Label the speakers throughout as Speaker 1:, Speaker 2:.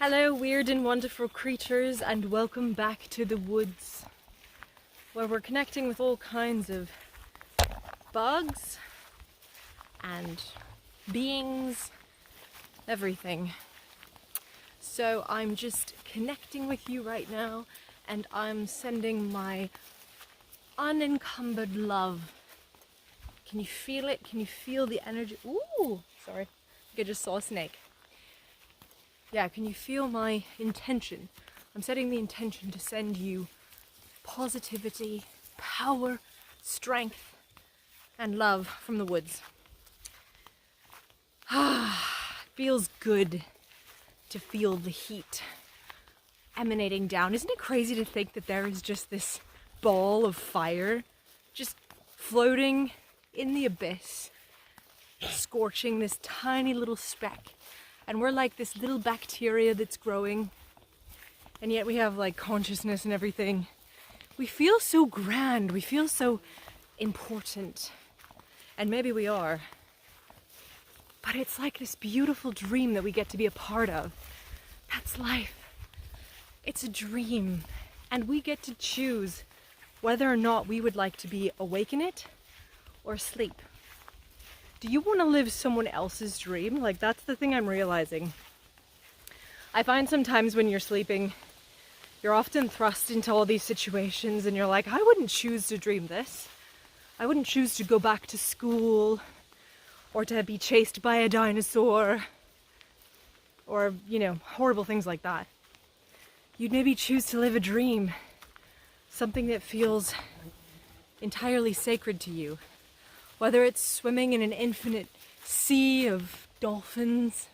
Speaker 1: Hello, weird and wonderful creatures, and welcome back to the woods, where we're connecting with all kinds of bugs and beings, everything. So I'm just connecting with you right now, and I'm sending my unencumbered love. Can you feel it? Can you feel the energy? Ooh, sorry, I think I just saw a snake. Yeah, can you feel my intention? I'm setting the intention to send you positivity, power, strength, and love from the woods. It feels good to feel the heat emanating down. Isn't it crazy to think that there is just this ball of fire just floating in the abyss, scorching this tiny little speck? And we're like this little bacteria that's growing, and yet we have like consciousness and everything. We feel so grand, we feel so important, and maybe we are. But it's like this beautiful dream that we get to be a part of. That's life. It's a dream, and we get to choose whether or not we would like to be awake in it or asleep. Do you want to live someone else's dream? Like, that's the thing I'm realizing. I find sometimes when you're sleeping, you're often thrust into all these situations and you're like, I wouldn't choose to dream this. I wouldn't choose to go back to school or to be chased by a dinosaur or, horrible things like that. You'd maybe choose to live a dream, something that feels entirely sacred to you. Whether it's swimming in an infinite sea of dolphins,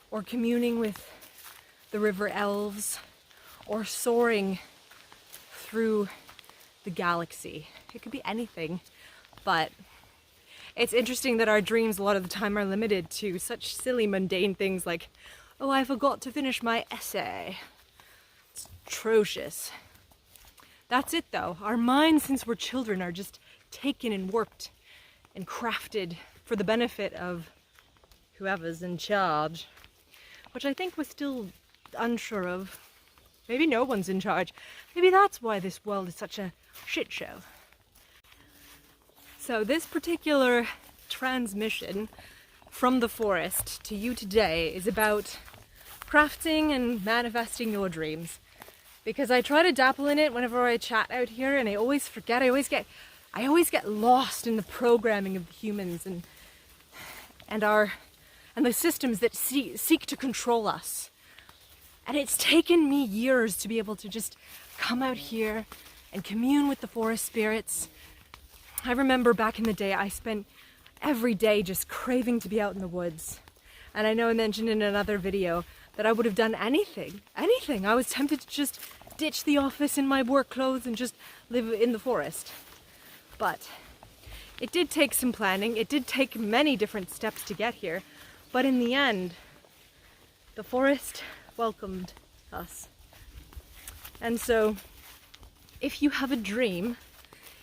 Speaker 1: or communing with the river elves, or soaring through the galaxy. It could be anything, but it's interesting that our dreams a lot of the time are limited to such silly, mundane things like, oh, I forgot to finish my essay. It's atrocious. That's it though. Our minds, since we're children, are just taken and warped and crafted for the benefit of whoever's in charge, which I think we're still unsure of. Maybe no one's in charge. Maybe that's why this world is such a shit show. So this particular transmission from the forest to you today is about crafting and manifesting your dreams. Because I try to dabble in it whenever I chat out here, and I always forget. I always get lost in the programming of the humans and the systems that seek to control us. And it's taken me years to be able to just come out here and commune with the forest spirits. I remember back in the day, I spent every day just craving to be out in the woods. And I know I mentioned in another video that I would have done anything. I was tempted to just ditch the office in my work clothes and just live in the forest. But it did take some planning. It did take many different steps to get here. But in the end, the forest welcomed us. And so, if you have a dream,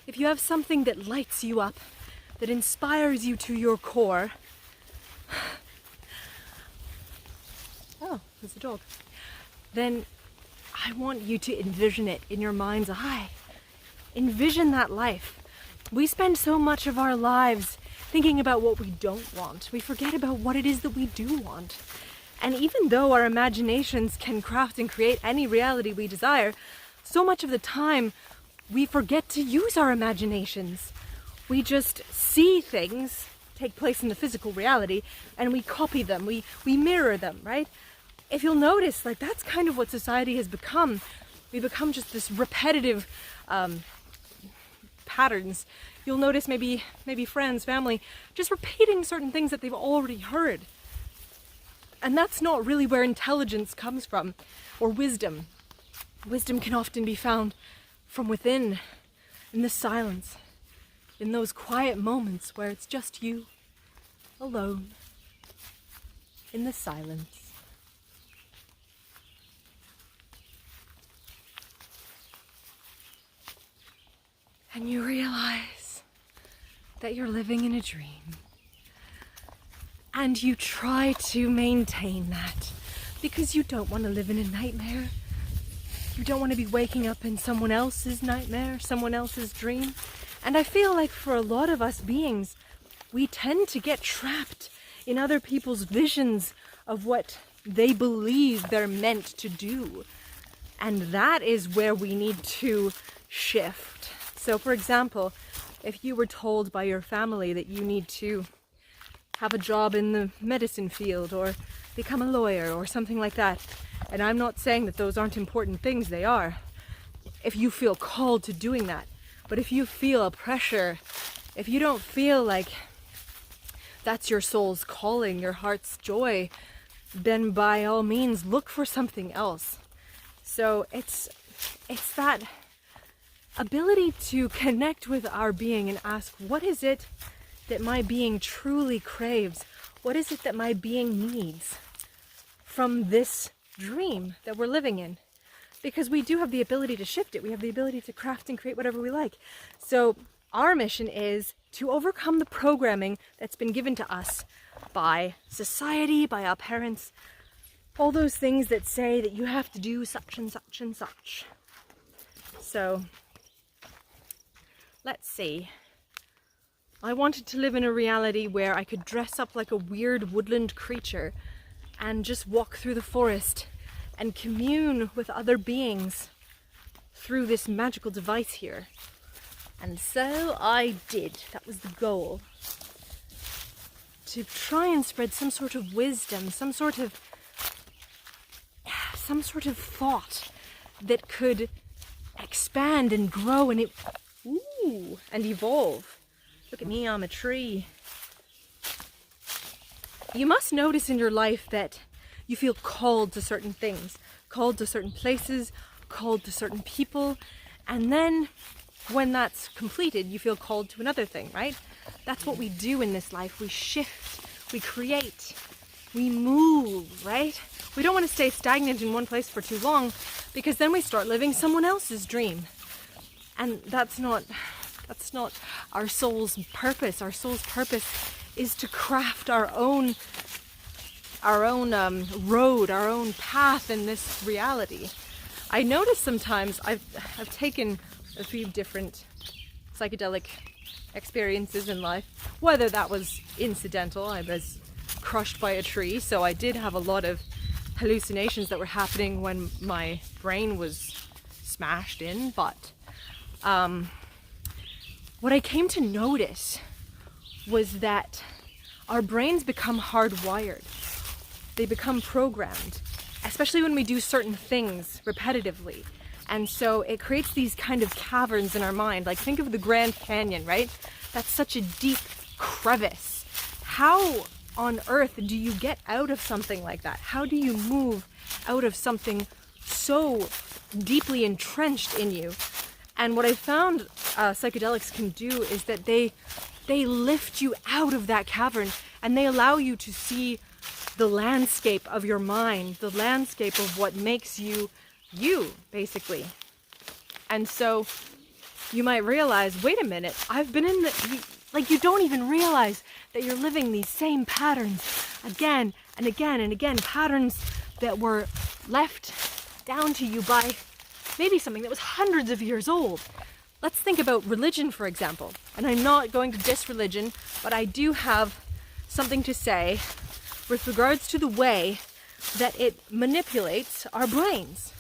Speaker 1: if you have something that lights you up, that inspires you to your core, oh, there's a dog, then I want you to envision it in your mind's eye. Envision that life. We spend so much of our lives thinking about what we don't want. We forget about what it is that we do want. And even though our imaginations can craft and create any reality we desire, so much of the time we forget to use our imaginations. We just see things take place in the physical reality and we copy them, we mirror them, right? If you'll notice, like, that's kind of what society has become. We become just this repetitive patterns. You'll notice maybe friends, family, just repeating certain things that they've already heard. And that's not really where intelligence comes from, or wisdom. Wisdom can often be found from within, in the silence, in those quiet moments where it's just you, alone, in the silence. And you realize that you're living in a dream. And you try to maintain that because you don't want to live in a nightmare. You don't want to be waking up in someone else's nightmare, someone else's dream. And I feel like for a lot of us beings, we tend to get trapped in other people's visions of what they believe they're meant to do. And that is where we need to shift. So for example, if you were told by your family that you need to have a job in the medicine field or become a lawyer or something like that, and I'm not saying that those aren't important things, they are, if you feel called to doing that. But if you feel a pressure, if you don't feel like that's your soul's calling, your heart's joy, then by all means look for something else. So it's that ability to connect with our being and ask, what is it that my being truly craves? What is it that my being needs from this dream that we're living in? Because we do have the ability to shift it. We have the ability to craft and create whatever we like. So our mission is to overcome the programming that's been given to us by society, by our parents, all those things that say that you have to do such and such and such. So let's see. I wanted to live in a reality where I could dress up like a weird woodland creature and just walk through the forest and commune with other beings through this magical device here. And so I did. That was the goal. To try and spread some sort of wisdom, some sort of thought that could expand and grow and and evolve. Look at me, I'm a tree. You must notice in your life that you feel called to certain things, called to certain places, called to certain people, and then when that's completed, you feel called to another thing, right? That's what we do in this life. We shift, we create, we move, right? We don't want to stay stagnant in one place for too long, because then we start living someone else's dream. And that's not our soul's purpose. Our soul's purpose is to craft our own road, our own path in this reality. I notice sometimes I've taken a few different psychedelic experiences in life, whether that was incidental. I was crushed by a tree, so I did have a lot of hallucinations that were happening when my brain was smashed in, but what I came to notice was that our brains become hardwired. They become programmed, especially when we do certain things repetitively. And so it creates these kind of caverns in our mind. Like, think of the Grand Canyon, right? That's such a deep crevice. How on earth do you get out of something like that? How do you move out of something so deeply entrenched in you? And what I found psychedelics can do is that they lift you out of that cavern, and they allow you to see the landscape of your mind, the landscape of what makes you, basically. And so you might realize, wait a minute, I've been in you don't even realize that you're living these same patterns again and again and again, patterns that were left down to you by maybe something that was hundreds of years old. Let's think about religion, for example. And I'm not going to diss religion, but I do have something to say with regards to the way that it manipulates our brains.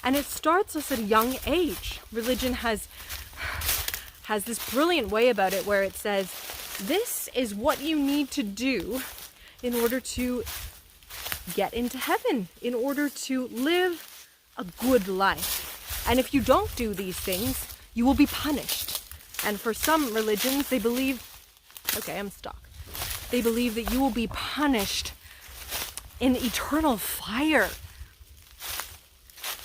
Speaker 1: And it starts us at a young age. Religion has this brilliant way about it where it says, this is what you need to do in order to get into heaven, in order to live a good life. And if you don't do these things, you will be punished. And for some religions, they believe, okay, I'm stuck. They believe that you will be punished in eternal fire.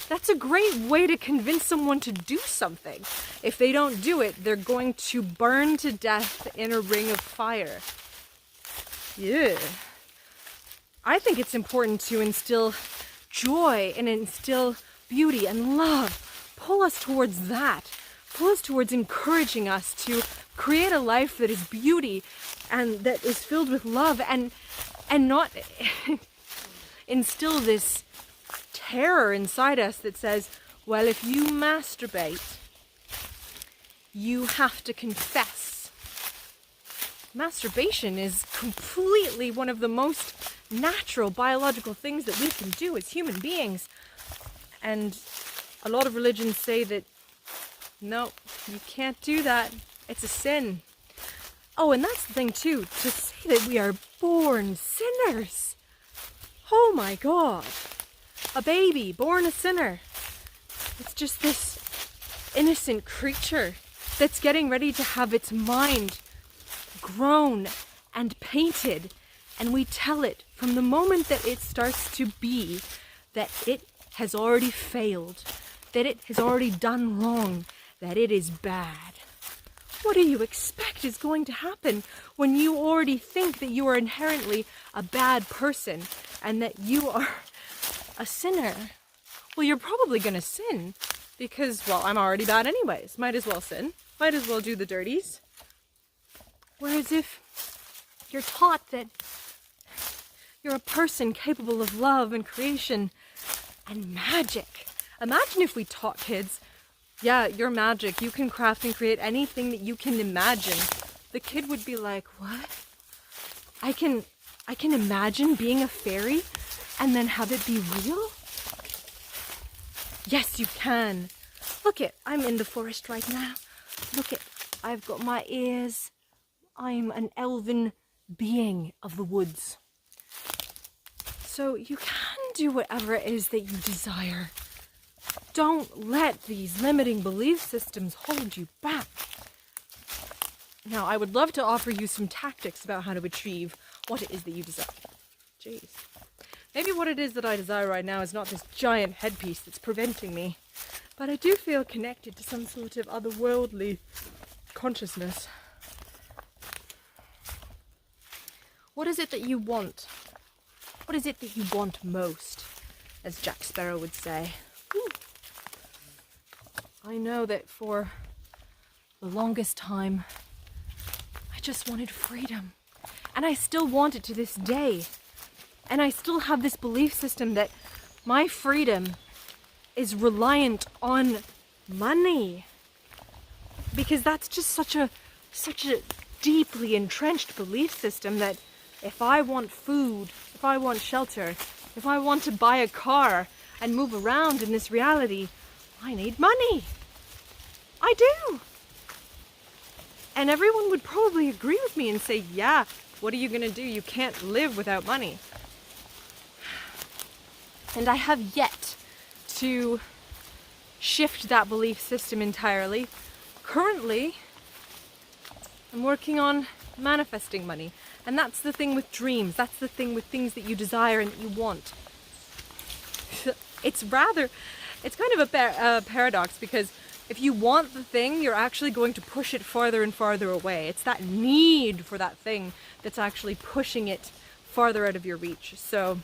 Speaker 1: That's a great way to convince someone to do something. If they don't do it, they're going to burn to death in a ring of fire. Yeah. I think it's important to instill joy and instill beauty and love. Pull us towards that. Pull us towards encouraging us to create a life that is beauty and that is filled with love and not... instill this terror inside us that says, well, if you masturbate, you have to confess. Masturbation is completely one of the most natural biological things that we can do as human beings. And a lot of religions say that, no, you can't do that. It's a sin. Oh, and that's the thing too, to say that we are born sinners. Oh my God. A baby born a sinner. It's just this innocent creature that's getting ready to have its mind grown and painted. And we tell it from the moment that it starts to be that it has already failed, that it has already done wrong, that it is bad. What do you expect is going to happen when you already think that you are inherently a bad person and that you are a sinner? Well, you're probably going to sin because, well, I'm already bad anyways. Might as well sin. Might as well do the dirties. Whereas if you're taught that you're a person capable of love and creation and magic. Imagine if we taught kids, yeah, you're magic. You can craft and create anything that you can imagine. The kid would be like, what? I can imagine being a fairy and then have it be real? Yes, you can. Look it, I'm in the forest right now. Look it, I've got my ears. I'm an elven being of the woods. So you can do whatever it is that you desire. Don't let these limiting belief systems hold you back. Now, I would love to offer you some tactics about how to achieve what it is that you desire. Jeez. Maybe what it is that I desire right now is not this giant headpiece that's preventing me, but I do feel connected to some sort of otherworldly consciousness. What is it that you want? What is it that you want most, as Jack Sparrow would say? Ooh. I know that for the longest time, I just wanted freedom. And I still want it to this day. And I still have this belief system that my freedom is reliant on money. Because that's just such a deeply entrenched belief system that if I want food, if I want shelter, if I want to buy a car and move around in this reality, I need money. I do. And everyone would probably agree with me and say, yeah, what are you going to do? You can't live without money. And I have yet to shift that belief system entirely. Currently, I'm working on manifesting money. And that's the thing with dreams. That's the thing with things that you desire and that you want. It's kind of a paradox, because if you want the thing, you're actually going to push it farther and farther away. It's that need for that thing that's actually pushing it farther out of your reach. So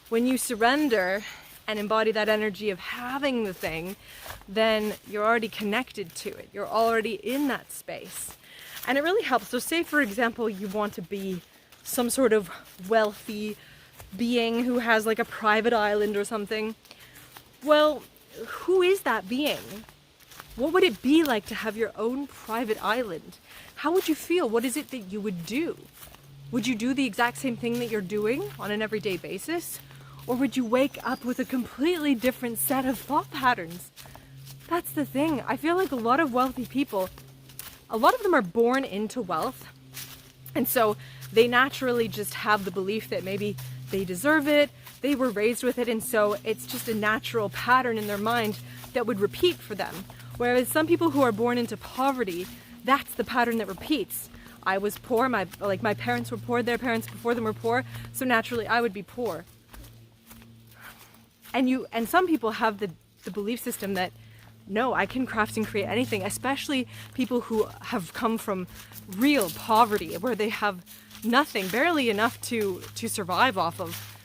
Speaker 1: when you surrender and embody that energy of having the thing, then you're already connected to it. You're already in that space. And it really helps. So say, for example, you want to be some sort of wealthy being who has like a private island or something. Well, who is that being? What would it be like to have your own private island? How would you feel? What is it that you would do? Would you do the exact same thing that you're doing on an everyday basis? Or would you wake up with a completely different set of thought patterns? That's the thing. I feel like a lot of wealthy people, a lot of them are born into wealth. And so they naturally just have the belief that maybe they deserve it, they were raised with it, and so it's just a natural pattern in their mind that would repeat for them. Whereas some people who are born into poverty, that's the pattern that repeats. I was poor, my parents were poor, their parents before them were poor, so naturally I would be poor. And some people have the belief system that, no, I can craft and create anything, especially people who have come from real poverty, where they have nothing, barely enough to survive off of.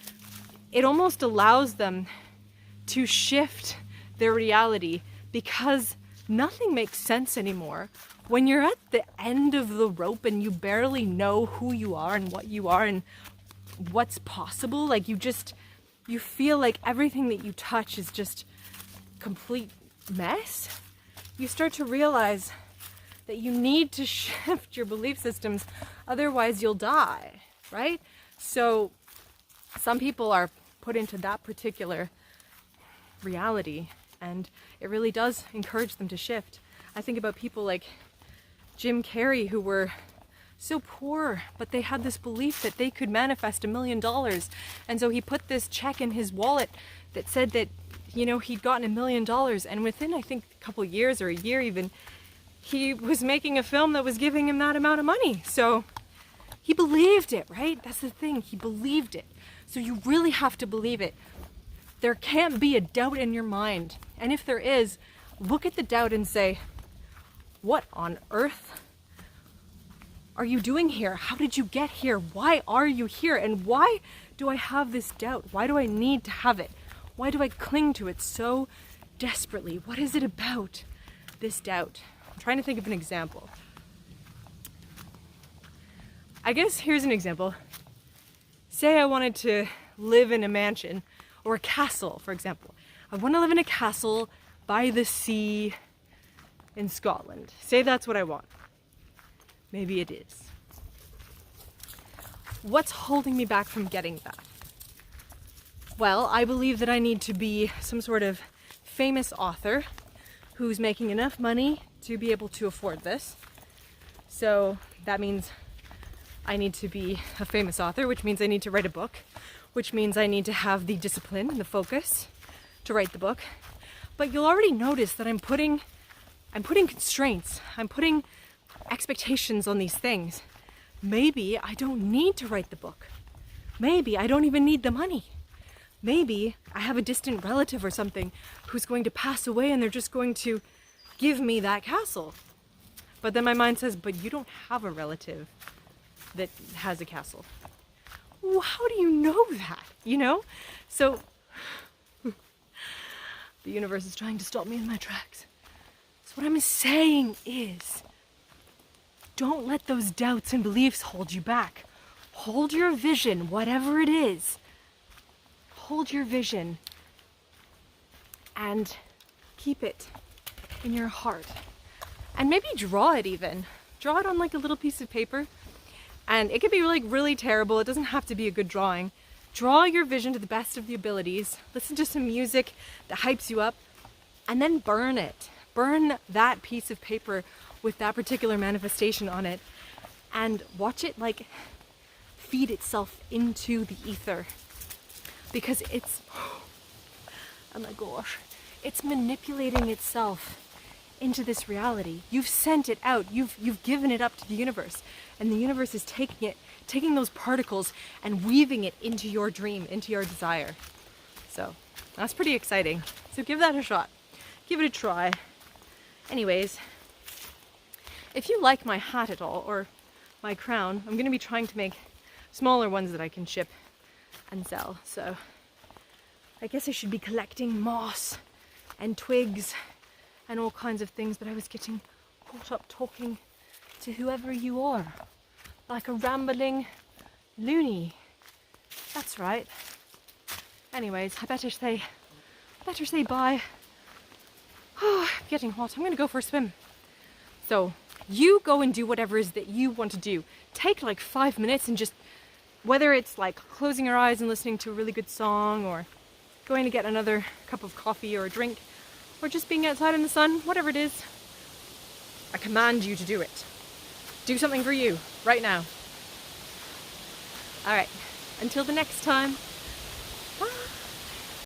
Speaker 1: It almost allows them to shift their reality, because nothing makes sense anymore. When you're at the end of the rope and you barely know who you are and what you are and what's possible. Like you feel like everything that you touch is just complete mess. You start to realize that you need to shift your belief systems, otherwise you'll die, right? So some people are put into that particular reality, and it really does encourage them to shift. I think about people like Jim Carrey, who were so poor, but they had this belief that they could manifest $1 million. And so he put this check in his wallet that said that, he'd gotten $1 million. And within, I think, a couple years or a year even, he was making a film that was giving him that amount of money. So he believed it, right? That's the thing. He believed it. So you really have to believe it. There can't be a doubt in your mind. And if there is, look at the doubt and say, what on earth are you doing here? How did you get here? Why are you here? And why do I have this doubt? Why do I need to have it? Why do I cling to it so desperately? What is it about this doubt? I'm trying to think of an example. I guess here's an example. Say I wanted to live in a mansion or a castle, for example. I want to live in a castle by the sea in Scotland. Say that's what I want. Maybe it is. What's holding me back from getting that? Well, I believe that I need to be some sort of famous author who's making enough money to be able to afford this. So that means I need to be a famous author, which means I need to write a book, which means I need to have the discipline and the focus to write the book. But you'll already notice that I'm putting constraints. I'm putting expectations on these things. Maybe I don't need to write the book. Maybe I don't even need the money. Maybe I have a distant relative or something who's going to pass away and they're just going to give me that castle. But then my mind says, but you don't have a relative that has a castle. Well, how do you know that? So the universe is trying to stop me in my tracks. So what I'm saying is, don't let those doubts and beliefs hold you back. Hold your vision, whatever it is. Hold your vision and keep it in your heart. And maybe draw it even. Draw it on like a little piece of paper. And it could be like really terrible. It doesn't have to be a good drawing. Draw your vision to the best of the abilities. Listen to some music that hypes you up, and then burn it. Burn that piece of paper with that particular manifestation on it, and watch it like feed itself into the ether. Because it's, oh my gosh, it's manipulating itself into this reality. You've sent it out. You've given it up to the universe, and the universe is taking those particles and weaving it into your dream, into your desire. So that's pretty exciting. So give that a shot. Give it a try. Anyways, if you like my hat at all, or my crown, I'm going to be trying to make smaller ones that I can ship and sell. So I guess I should be collecting moss and twigs and all kinds of things, but I was getting caught up talking to whoever you are, like a rambling loony. That's right. Anyways, I better say bye. Oh, I'm getting hot. I'm gonna go for a swim. So you go and do whatever it is that you want to do. Take like 5 minutes and just, whether it's like closing your eyes and listening to a really good song, or going to get another cup of coffee or a drink, or just being outside in the sun, whatever it is, I command you to do it. Do something for you right now. All right, until the next time.